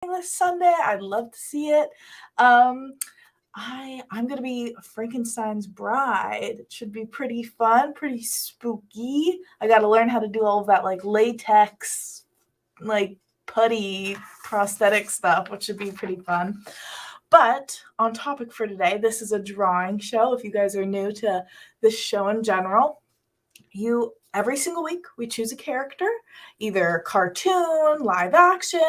this Sunday. I'd love to see it. I'm gonna be Frankenstein's bride. It should be pretty fun, pretty spooky. I got to learn how to do all of that like latex, like putty prosthetic stuff, which should be pretty fun. But on topic for today, this is a drawing show. If you guys are new to this show in general, every single week we choose a character, either cartoon, live action,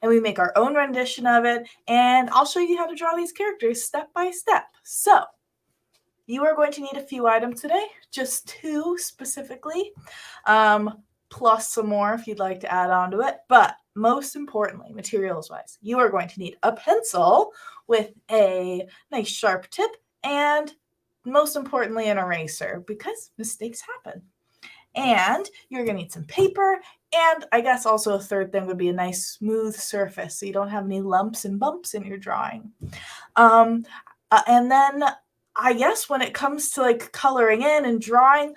and we make our own rendition of it, and I'll show you how to draw these characters step by step. So you are going to need a few items today, just 2 specifically, plus some more if you'd like to add on to it. But most importantly, materials wise, you are going to need a pencil with a nice sharp tip, and most importantly, an eraser, because mistakes happen. And you're going to need some paper, and I guess also a third thing would be a nice smooth surface so you don't have any lumps and bumps in your drawing. And then I guess when it comes to like coloring in and drawing,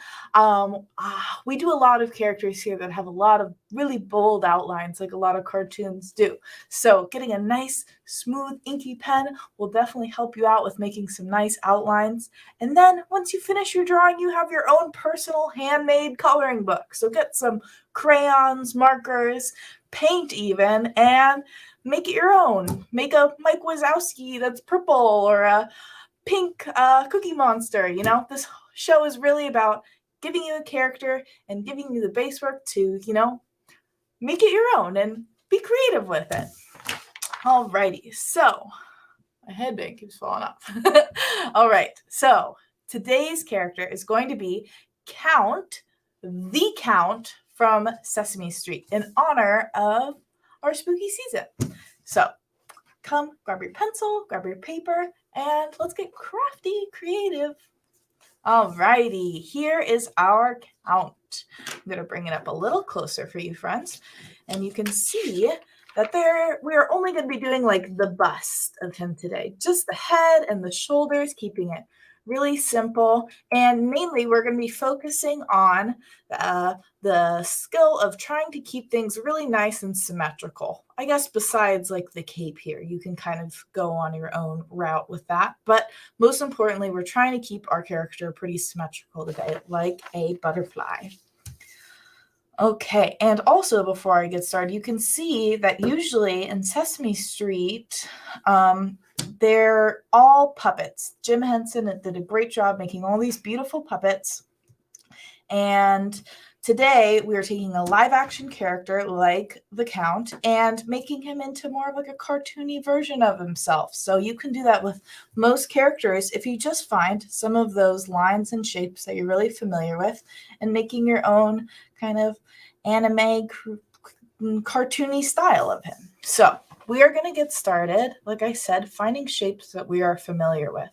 we do a lot of characters here that have a lot of really bold outlines, like a lot of cartoons do. So getting a nice, smooth, inky pen will definitely help you out with making some nice outlines. And then once you finish your drawing, you have your own personal handmade coloring book. So get some crayons, markers, paint even, and make it your own. Make a Mike Wazowski that's purple, or a pink Cookie Monster. You know, this show is really about giving you a character and giving you the base work to, make it your own and be creative with it. Alrighty, so my headband keeps falling off. All right, so today's character is going to be the Count from Sesame Street in honor of our spooky season. So come, grab your pencil, grab your paper, and let's get crafty, creative. Alrighty, here is our Count. I'm going to bring it up a little closer for you, friends. And you can see that we're only going to be doing like the bust of him today. Just the head and the shoulders, keeping it really simple. And mainly we're going to be focusing on the skill of trying to keep things really nice and symmetrical. I guess besides like the cape here, you can kind of go on your own route with that. But most importantly, we're trying to keep our character pretty symmetrical today, like a butterfly. Okay, and also before I get started, you can see that usually in Sesame Street, they're all puppets. Jim Henson did a great job making all these beautiful puppets. And today we are taking a live action character like the Count and making him into more of like a cartoony version of himself. So you can do that with most characters if you just find some of those lines and shapes that you're really familiar with and making your own kind of anime cartoony style of him. So we are going to get started, like I said, finding shapes that we are familiar with.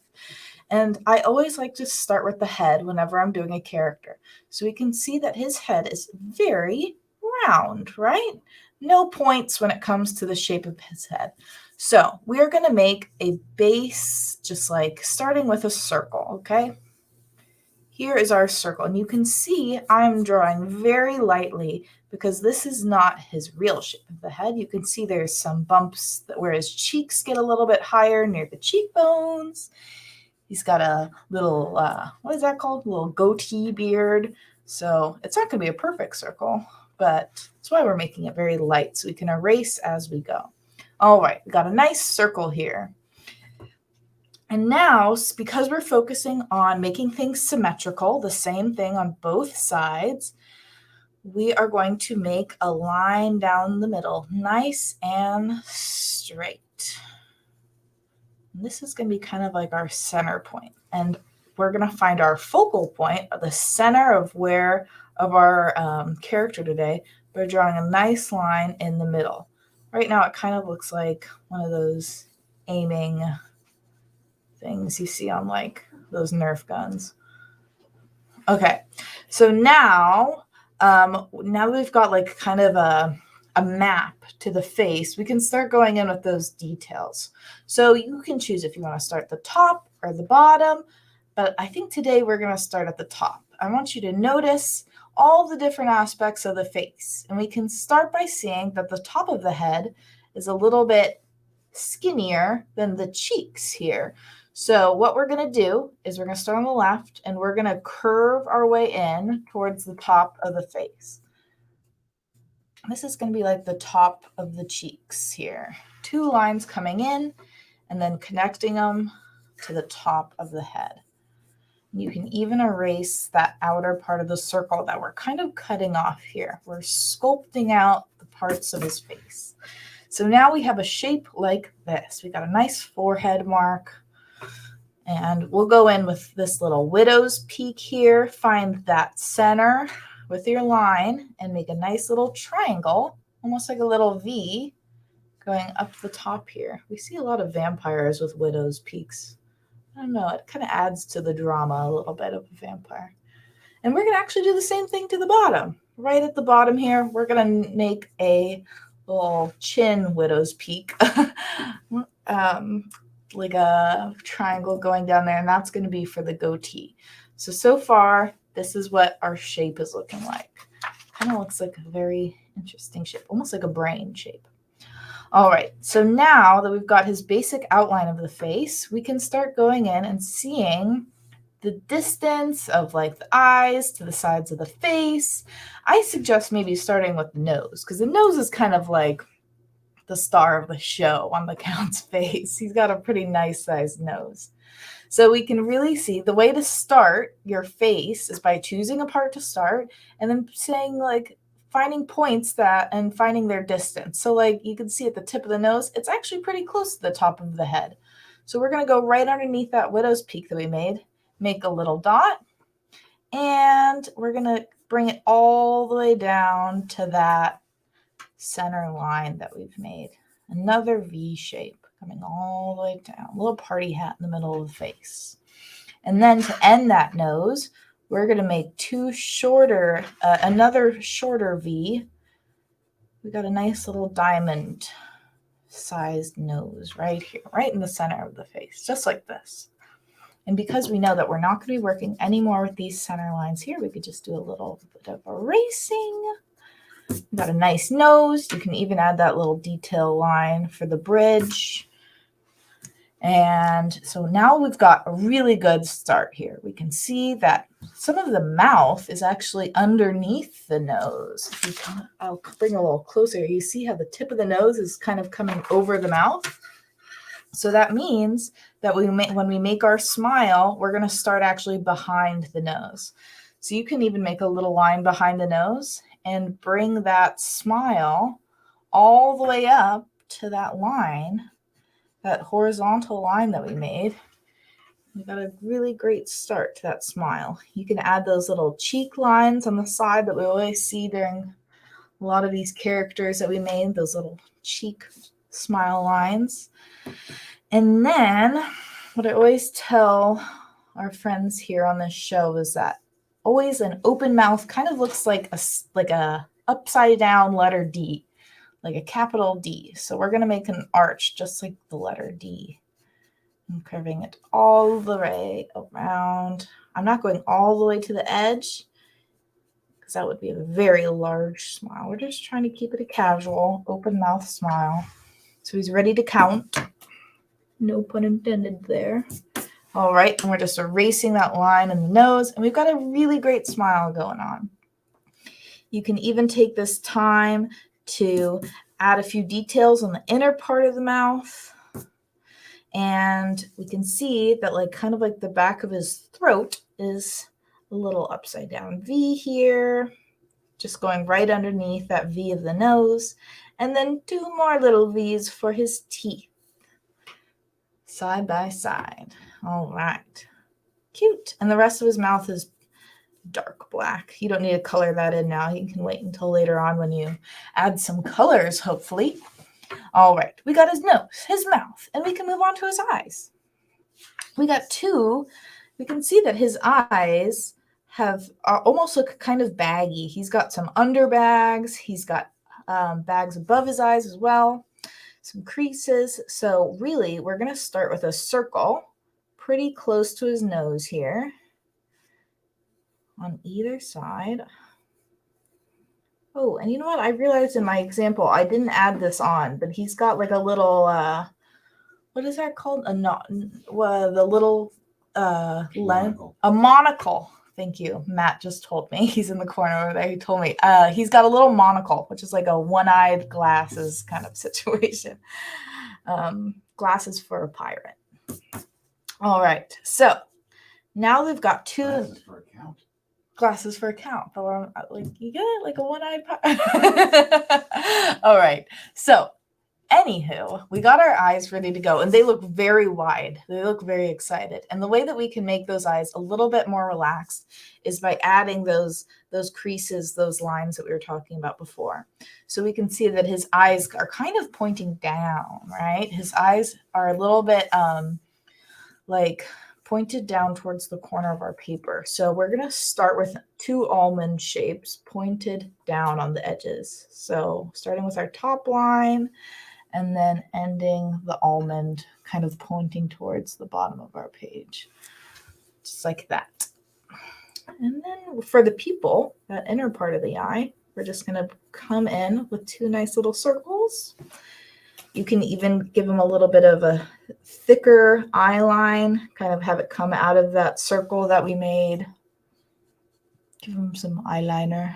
And I always like to start with the head whenever I'm doing a character. So we can see that his head is very round, right? No points when it comes to the shape of his head. So we are going to make a base, just like starting with a circle, okay? Here is our circle, and you can see I'm drawing very lightly because this is not his real shape of the head. You can see there's some bumps where his cheeks get a little bit higher near the cheekbones. He's got a little, what is that called? A little goatee beard. So it's not going to be a perfect circle, but that's why we're making it very light so we can erase as we go. All right, we got a nice circle here. And now, because we're focusing on making things symmetrical, the same thing on both sides, we are going to make a line down the middle, nice and straight. And this is going to be kind of like our center point. And we're going to find our focal point, the center of our character today, by drawing a nice line in the middle. Right now, it kind of looks like one of those aiming things you see on like those Nerf guns. Okay, so now we've got like kind of a map to the face, we can start going in with those details. So you can choose if you want to start at the top or the bottom, but I think today we're going to start at the top. I want you to notice all the different aspects of the face, and we can start by seeing that the top of the head is a little bit skinnier than the cheeks here. So what we're going to do is we're going to start on the left and we're going to curve our way in towards the top of the face. This is going to be like the top of the cheeks here. 2 lines coming in and then connecting them to the top of the head. You can even erase that outer part of the circle that we're kind of cutting off here. We're sculpting out the parts of his face. So now we have a shape like this. We got a nice forehead mark. And we'll go in with this little widow's peak here. Find that center with your line and make a nice little triangle, almost like a little V going up the top here. We see a lot of vampires with widow's peaks. I don't know, it kind of adds to the drama a little bit of a vampire. And we're going to actually do the same thing to the bottom. Right at the bottom here, we're going to make a little chin widow's peak, like a triangle going down there, and that's going to be for the goatee. So far, this is what our shape is looking like. Kind of looks like a very interesting shape, almost like a brain shape. All right, so now that we've got his basic outline of the face, we can start going in and seeing the distance of like the eyes to the sides of the face. I suggest maybe starting with the nose, because the nose is kind of like the star of the show on the Count's face. He's got a pretty nice sized nose. So we can really see the way to start your face is by choosing a part to start and then saying like, finding points that and finding their distance. So like you can see at the tip of the nose, it's actually pretty close to the top of the head. So we're going to go right underneath that widow's peak that we made, make a little dot, and we're going to bring it all the way down to that center line that we've made. Another V shape coming all the way down, a little party hat in the middle of the face. And then to end that nose, we're going to make another shorter V. We got a nice little diamond sized nose right here, right in the center of the face, just like this. And because we know that we're not going to be working anymore with these center lines here, we could just do a little bit of erasing. We got a nice nose. You can even add that little detail line for the bridge. And so now we've got a really good start here. We can see that some of the mouth is actually underneath the nose. I'll bring a little closer. You see how the tip of the nose is kind of coming over the mouth? So that means that when we make our smile, we're going to start actually behind the nose. So you can even make a little line behind the nose and bring that smile all the way up to that line, that horizontal line that we made. We got a really great start to that smile. You can add those little cheek lines on the side that we always see during a lot of these characters that we made, those little cheek smile lines. And then what I always tell our friends here on this show is that always an open mouth kind of looks like a upside down letter D, like a capital D. So we're going to make an arch just like the letter D. I'm curving it all the way around. I'm not going all the way to the edge because that would be a very large smile. We're just trying to keep it a casual, open mouth smile. So he's ready to count. No pun intended there. All right, and we're just erasing that line in the nose, and we've got a really great smile going on. You can even take this time to add a few details on the inner part of the mouth. And we can see that like kind of like the back of his throat is a little upside down V here, just going right underneath that V of the nose. And then 2 more little V's for his teeth, side by side. All right, cute. And the rest of his mouth is dark black. You don't need to color that in now. You can wait until later on when you add some colors, hopefully. All right, we got his nose, his mouth, and we can move on to his eyes. We got 2. We can see that his eyes almost look kind of baggy. He's got some under bags. He's got bags above his eyes as well, some creases. So really, we're going to start with a circle pretty close to his nose here on either side Oh, and you know what? I realized in my example, I didn't add this on, but he's got like a little, what is that called? The little lens, a monocle. Thank you. Matt just told me. He's in the corner over there. He told me he's got a little monocle, which is like a one-eyed glasses kind of situation. Glasses for a pirate. All right. So now they've got two glasses for a count. Like you get it, like a one-eyed pirate. All right. So anywho, we got our eyes ready to go, and they look very wide. They look very excited. And the way that we can make those eyes a little bit more relaxed is by adding those creases, those lines that we were talking about before. So we can see that his eyes are kind of pointing down, right? His eyes are a little bit like pointed down towards the corner of our paper. So we're going to start with 2 almond shapes pointed down on the edges. So starting with our top line, and then ending the almond kind of pointing towards the bottom of our page, just like that. And then for the pupil, that inner part of the eye, we're just going to come in with 2 nice little circles. You can even give them a little bit of a thicker eye line, kind of have it come out of that circle that we made. Give him some eyeliner.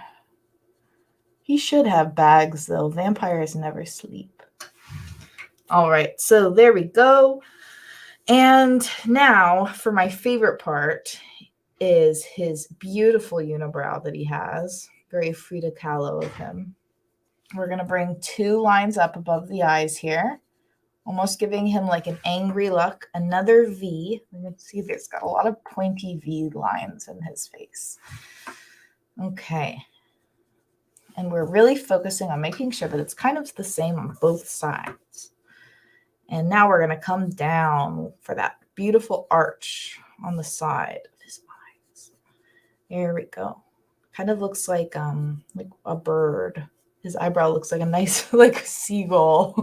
He should have bags though. Vampires never sleep. All right, so there we go. And now for my favorite part is his beautiful unibrow that he has. Very Frida Kahlo of him. We're going to bring 2 lines up above the eyes here, almost giving him like an angry look. Another V. You can see there's got a lot of pointy V lines in his face. Okay. And we're really focusing on making sure that it's kind of the same on both sides. And now we're going to come down for that beautiful arch on the side of his eyes. There we go. Kind of looks like a bird. His eyebrow looks like a nice like seagull.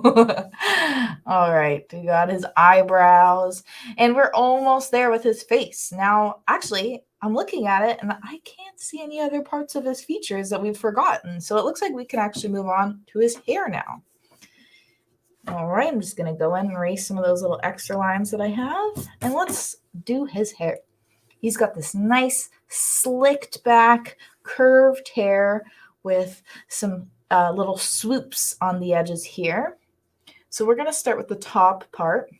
All right, we got his eyebrows, and we're almost there with his face. Now, actually, I'm looking at it, and I can't see any other parts of his features that we've forgotten. So it looks like we can actually move on to his hair now. All right, I'm just going to go in and erase some of those little extra lines that I have, and let's do his hair. He's got this nice slicked back, curved hair with some little swoops on the edges here. So we're going to start with the top part,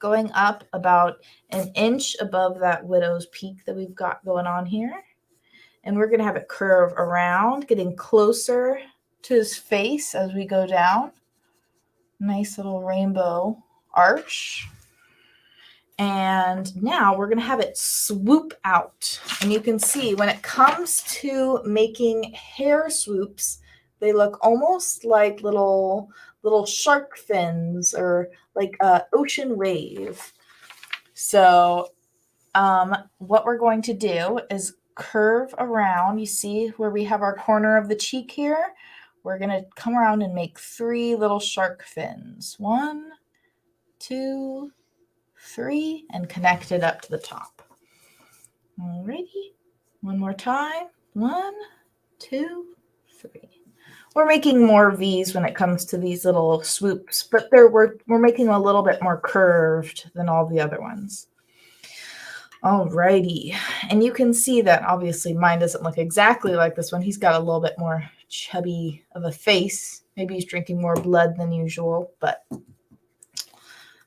going up about an inch above that widow's peak that we've got going on here. And we're going to have it curve around, getting closer to his face as we go down. Nice little rainbow arch. And now we're going to have it swoop out. And you can see when it comes to making hair swoops, they look almost like little shark fins or like an ocean wave. So what we're going to do is curve around. You see where we have our corner of the cheek here? We're going to come around and make 3 little shark fins. 1, 2, 3, and connect it up to the top. Alrighty. One more time. 1, 2, 3. We're making more V's when it comes to these little swoops, but we're making them a little bit more curved than all the other ones. Alrighty. And you can see that obviously mine doesn't look exactly like this one. He's got a little bit more chubby of a face. Maybe he's drinking more blood than usual, but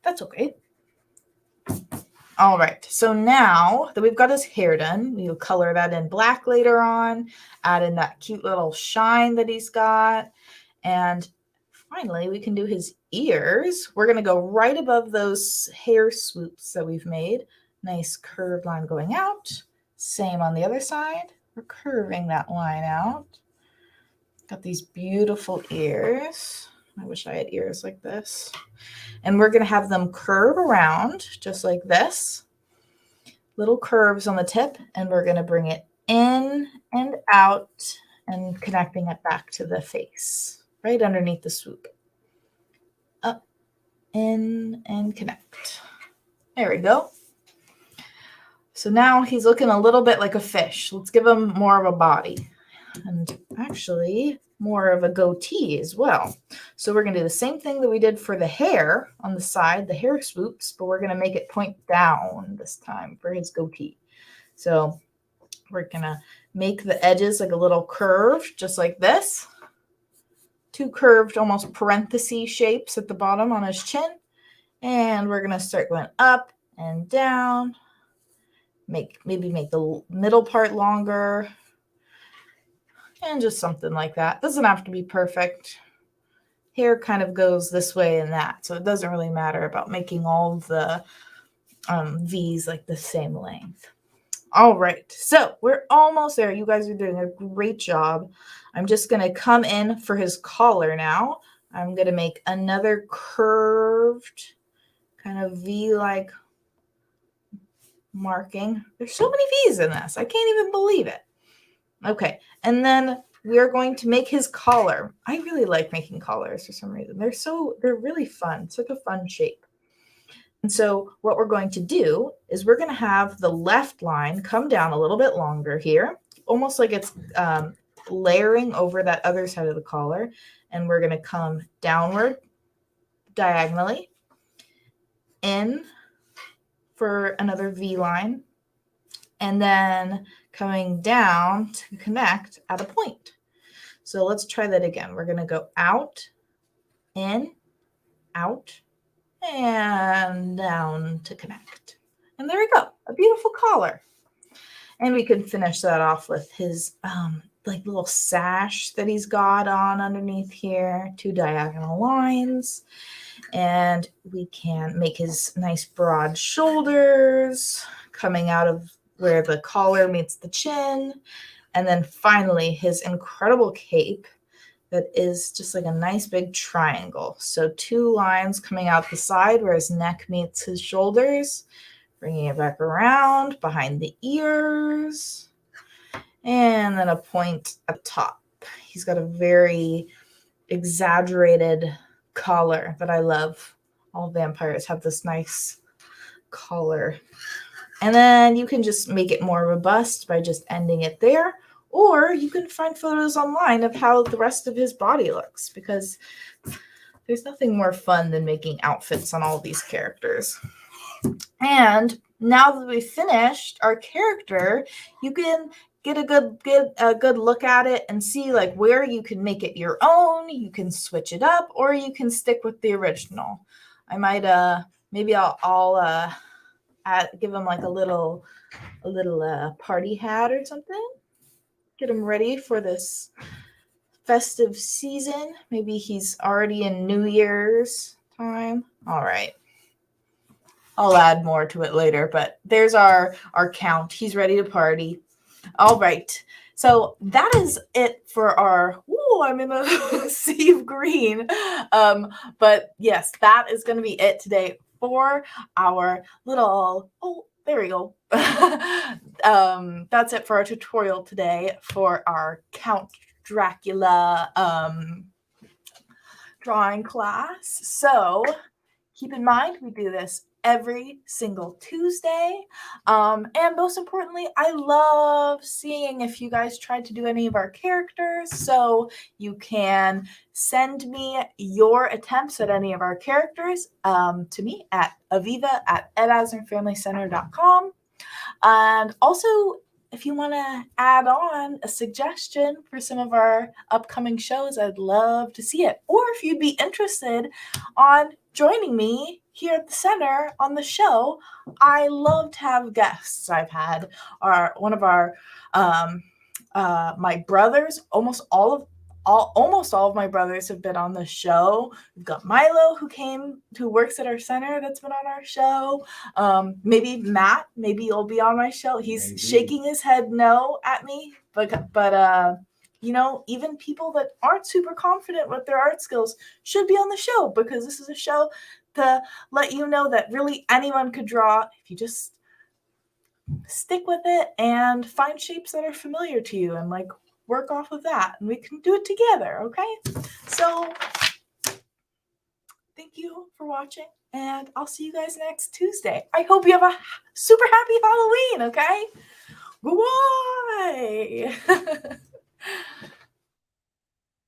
that's okay. All right, so now that we've got his hair done, we'll color that in black later on, add in that cute little shine that he's got, and finally we can do his ears. We're going to go right above those hair swoops that we've made. Nice curved line going out. Same on the other side. We're curving that line out. Got these beautiful ears. I wish I had ears like this. And we're going to have them curve around just like this. Little curves on the tip. And we're going to bring it in and out and connecting it back to the face. Right underneath the swoop. Up, in, and connect. There we go. So now he's looking a little bit like a fish. Let's give him more of a body. And actually, more of a goatee as well. So we're going to do the same thing that we did for the hair on the side, the hair swoops, but we're going to make it point down this time for his goatee. So we're going to make the edges like a little curve, just like this. 2 curved, almost parenthesis shapes at the bottom on his chin. And we're going to start going up and down. Maybe make the middle part longer. And just something like that. Doesn't have to be perfect. Hair kind of goes this way and that, so it doesn't really matter about making all the V's like the same length. All right, so we're almost there. You guys are doing a great job. I'm just going to come in for his collar now. I'm going to make another curved kind of V-like marking. There's so many V's in this. I can't even believe it. Okay, and then we're going to make his collar. I really like making collars for some reason. They're really fun. Such a fun shape. And so what we're going to do is we're going to have the left line come down a little bit longer here, almost like it's layering over that other side of the collar. And we're going to come downward diagonally in for another V line, and then coming down to connect at a point. So let's try that again. We're going to go out, in, out, and down to connect. And there we go, a beautiful collar. And we can finish that off with his like little sash that he's got on underneath here, 2 diagonal lines. And we can make his nice broad shoulders coming out of where the collar meets the chin. And then finally, his incredible cape that is just like a nice big triangle. So 2 lines coming out the side where his neck meets his shoulders, bringing it back around behind the ears, and then a point at the top. He's got a very exaggerated collar that I love. All vampires have this nice collar. And then you can just make it more robust by just ending it there. Or you can find photos online of how the rest of his body looks, because there's nothing more fun than making outfits on all these characters. And now that we've finished our character, you can get a good look at it and see like where you can make it your own. You can switch it up, or you can stick with the original. I might maybe I'll give him like a little party hat or something. Get him ready for this festive season. Maybe he's already in New Year's time. All right. I'll add more to it later, but there's our count. He's ready to party. All right. So that is it for our, I'm in a sea of green. But yes, that is going to be it today for our little, there we go. That's it for our tutorial today for our Count Dracula drawing class. So keep in mind, we do this every single Tuesday. And most importantly, I love seeing if you guys tried to do any of our characters. So you can send me your attempts at any of our characters to me at Avivah@edasnerfamilycenter.com. And also, if you want to add on a suggestion for some of our upcoming shows, I'd love to see it. Or if you'd be interested on joining me here at the center on the show, I love to have guests. I've had one of our my brothers, almost all of my brothers have been on the show. We've got Milo who works at our center that's been on our show. Maybe Matt, maybe you'll be on my show. He's shaking his head no at me, but even people that aren't super confident with their art skills should be on the show, because this is a show to let you know that really anyone could draw if you just stick with it and find shapes that are familiar to you and like work off of that, and we can do it together. Okay, so thank you for watching, and I'll see you guys next Tuesday. I hope you have a super happy Halloween. Okay, bye.